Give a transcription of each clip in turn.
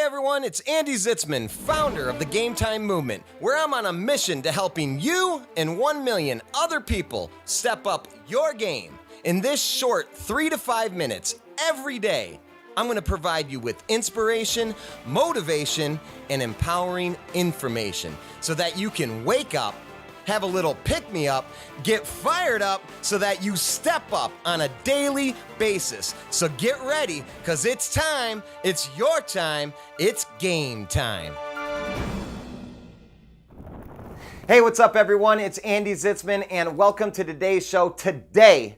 Hi everyone, it's Andy Zitzmann, founder of the GAMETIME Movement, where I'm on a mission to helping you and 1 million other people step up your game. In this short 3 to 5 minutes every day, I'm going to provide you with inspiration, motivation, and empowering information so that you can wake up, have a little pick-me-up, get fired up so that you step up on a daily basis. So get ready, because it's time, it's your time, it's game time. Hey, what's up everyone? It's Andy Zitzmann and welcome to today's show. Today,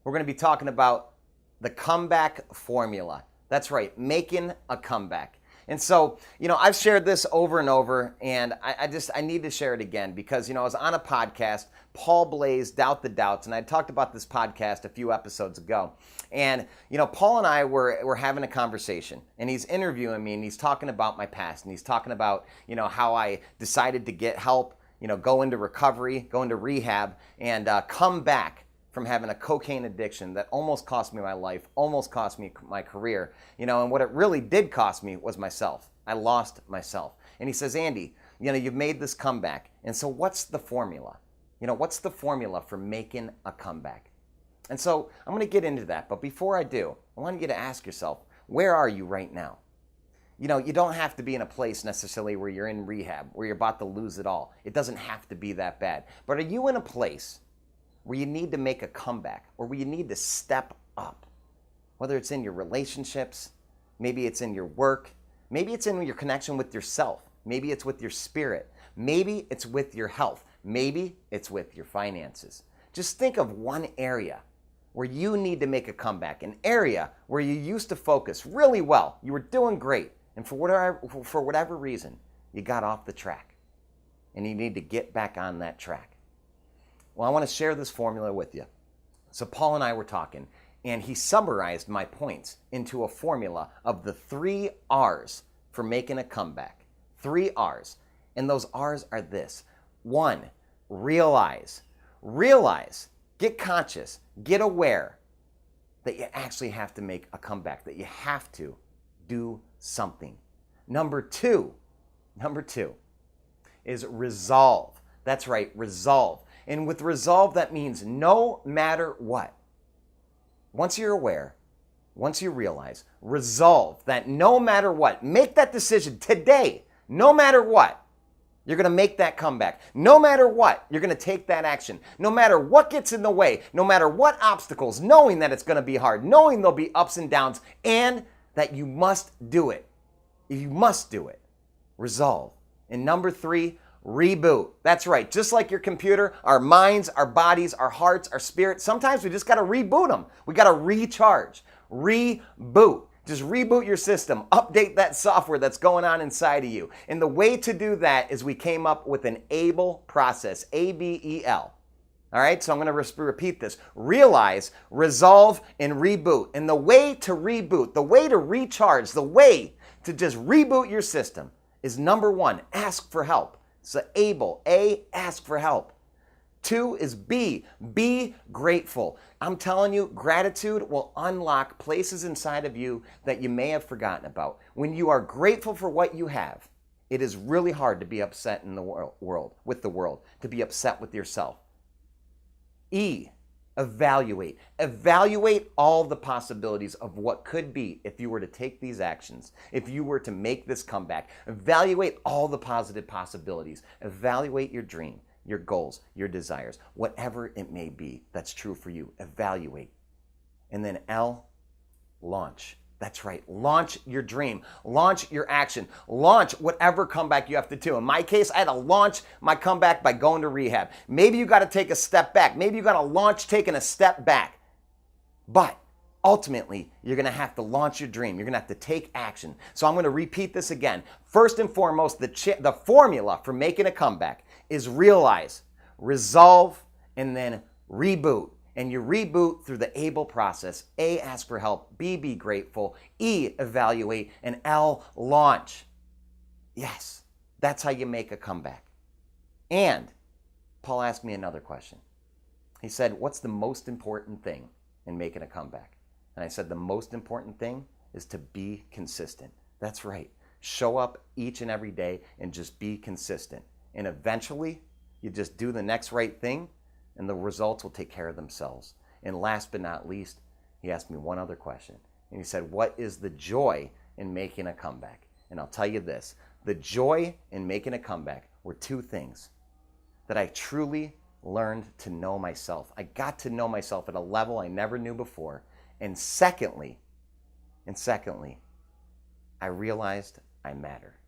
we're going to be talking about the comeback formula. That's right, making a comeback. And so, I've shared this over and over, and I need to share it again because, I was on a podcast, Paul Blaze, Doubt the Doubts, and I talked about this podcast a few episodes ago. And, Paul and I were having a conversation, and he's interviewing me, and he's talking about my past, and he's talking about, how I decided to get help, go into recovery, go into rehab, and come back from having a cocaine addiction that almost cost me my life, almost cost me my career, and what it really did cost me was myself. I lost myself. And he says, Andy, you've made this comeback. And so what's the formula? What's the formula for making a comeback? And so I'm going to get into that. But before I do, I want you to ask yourself, where are you right now? You don't have to be in a place necessarily where you're in rehab, where you're about to lose it all. It doesn't have to be that bad. But are you in a place where you need to make a comeback, or where you need to step up? Whether it's in your relationships, maybe it's in your work, maybe it's in your connection with yourself, maybe it's with your spirit, maybe it's with your health, maybe it's with your finances. Just think of one area where you need to make a comeback, an area where you used to focus really well, you were doing great, and for whatever reason, you got off the track, and you need to get back on that track. Well, I want to share this formula with you. So Paul and I were talking, and he summarized my points into a formula of the 3 R's for making a comeback. 3 R's. And those R's are this. 1, realize. Realize, get conscious, get aware that you actually have to make a comeback, that you have to do something. Number two is resolve. That's right, resolve. And with resolve, that means no matter what. Once you're aware, once you realize, resolve that no matter what, make that decision today, no matter what, you're going to make that comeback. No matter what, you're going to take that action. No matter what gets in the way, no matter what obstacles, knowing that it's going to be hard, knowing there'll be ups and downs, and that you must do it. You must do it. Resolve. And number 3, reboot. That's right. Just like your computer, our minds, our bodies, our hearts, our spirit, sometimes we just got to reboot them. We got to recharge. Reboot. Just reboot your system. Update that software that's going on inside of you. And the way to do that is we came up with an ABLE process. A-B-E-L. All right, so I'm going to repeat this. Realize, resolve, and reboot. And the way to reboot, the way to recharge, the way to just reboot your system is number 1, ask for help. So ABLE, A, ask for help. 2 is B, be grateful. I'm telling you, gratitude will unlock places inside of you that you may have forgotten about. When you are grateful for what you have, it is really hard to be upset in the world, to be upset with yourself. E, evaluate. Evaluate all the possibilities of what could be if you were to take these actions, if you were to make this comeback. Evaluate all the positive possibilities. Evaluate your dream, your goals, your desires, whatever it may be that's true for you. Evaluate. And then L, launch. That's right. Launch your dream. Launch your action. Launch whatever comeback you have to do. In my case, I had to launch my comeback by going to rehab. Maybe you got to take a step back. Maybe you got to launch taking a step back. But ultimately, you're going to have to launch your dream. You're going to have to take action. So I'm going to repeat this again. First and foremost, the formula for making a comeback is realize, resolve, and then reboot. And you reboot through the ABLE process. A, ask for help. B, be grateful. E, evaluate. And L, launch. Yes, that's how you make a comeback. And Paul asked me another question. He said, what's the most important thing in making a comeback? And I said, the most important thing is to be consistent. That's right. Show up each and every day and just be consistent. And eventually, you just do the next right thing and the results will take care of themselves. And last but not least, he asked me one other question. And he said, what is the joy in making a comeback? And I'll tell you this, the joy in making a comeback were two things that I truly learned to know myself. I got to know myself at a level I never knew before. And secondly, I realized I matter.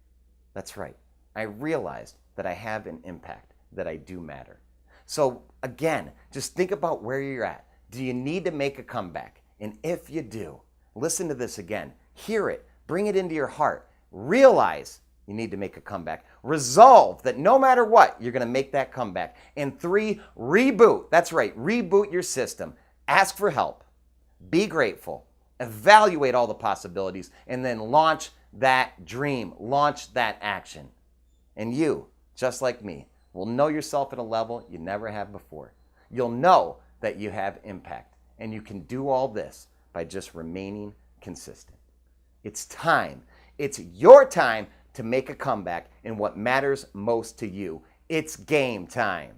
That's right. I realized that I have an impact, that I do matter. So again, just think about where you're at. Do you need to make a comeback? And if you do, listen to this again. Hear it. Bring it into your heart. Realize you need to make a comeback. Resolve that no matter what, you're going to make that comeback. And 3, reboot. That's right. Reboot your system. Ask for help. Be grateful. Evaluate all the possibilities. And then launch that dream. Launch that action. And you, just like me, will know yourself at a level you never have before. You'll know that you have impact. And you can do all this by just remaining consistent. It's time. It's your time to make a comeback in what matters most to you. It's game time.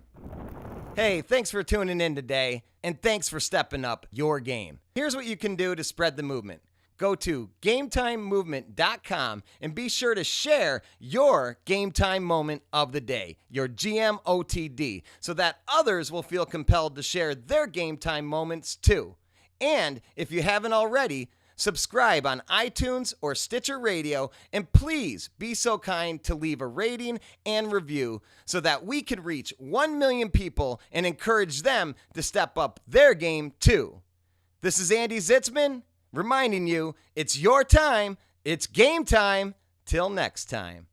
Hey, thanks for tuning in today, and thanks for stepping up your game. Here's what you can do to spread the movement. Go to GAMETIMEMovement.com and be sure to share your Game Time Moment of the day, your GMOTD, so that others will feel compelled to share their Game Time moments too. And if you haven't already, subscribe on iTunes or Stitcher Radio, and please be so kind to leave a rating and review so that we can reach 1 million people and encourage them to step up their game too. This is Andy Zitzmann, reminding you it's your time, it's game time. Till next time.